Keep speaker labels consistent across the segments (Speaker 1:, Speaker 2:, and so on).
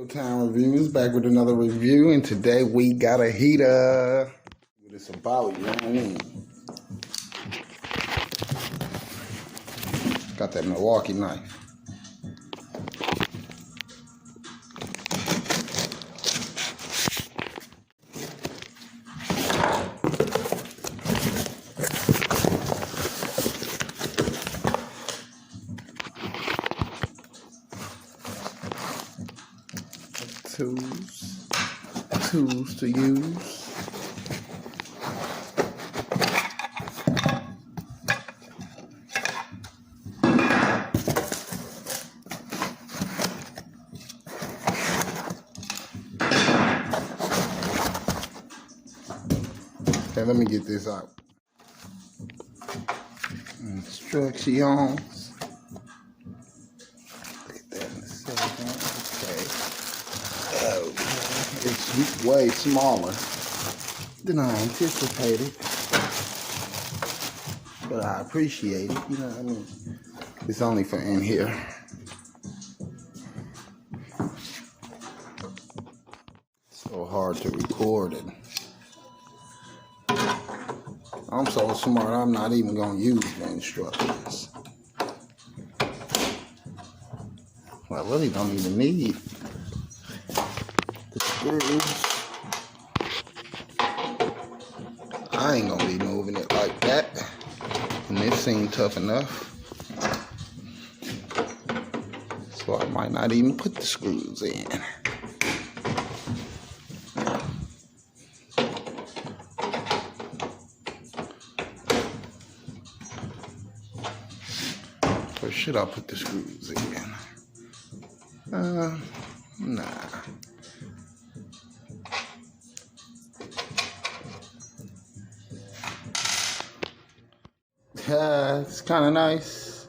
Speaker 1: Time Reviews back with another review, and today we got a heater. What it's about, you know what I mean? Got that Milwaukee knife. Tools to use. Okay, let me get this out. Instructions. Look at that in a second. Okay. It's way smaller than I anticipated, but I appreciate it, you know what I mean? It's only for in here. So hard to record it. I'm so smart, I'm not even gonna use the instructions. Well, I really don't even need the screws. I ain't gonna be moving it like that. And this seemed tough enough. So I might not even put the screws in. Or should I put the screws in? Nah. It's kind of nice.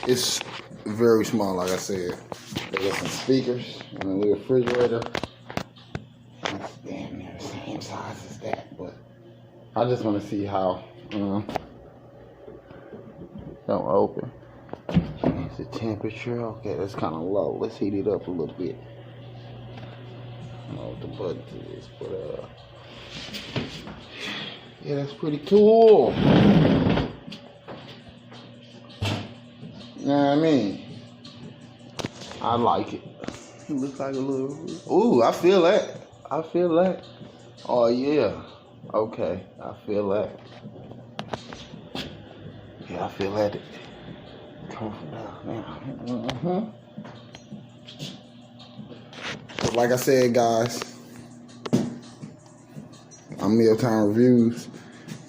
Speaker 1: It's very small, like I said. They got some speakers and a little refrigerator. It's damn near the same size as that, but I just want to see how don't open. Change the temperature. Okay, that's kind of low. Let's heat it up a little bit. I don't know what the button is, but yeah, that's pretty cool. You know what I mean? I like it. It looks like a little... Ooh, I feel that. I feel that. Oh, yeah. Okay, I feel that. Yeah, I feel that. Come from down now. So like I said, guys, I'm Mealtime Reviews,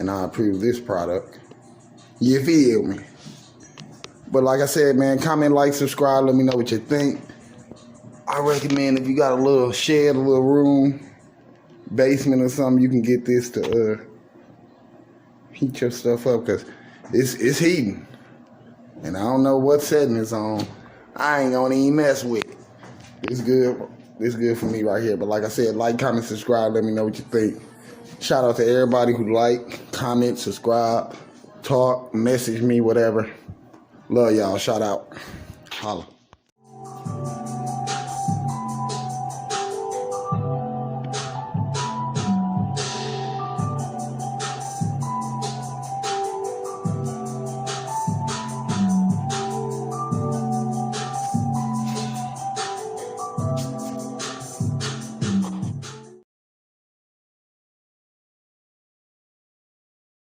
Speaker 1: and I approve this product. You feel me? But like I said, man, comment, like, subscribe. Let me know what you think. I recommend if you got a little shed, a little room, basement or something, you can get this to heat your stuff up, because it's heating. And I don't know what setting it's on. I ain't gonna even mess with it. It's good. It's good for me right here. But like I said, like, comment, subscribe. Let me know what you think. Shout out to everybody who like, comment, subscribe, talk, message me, whatever. Love y'all. Shout out. Holla.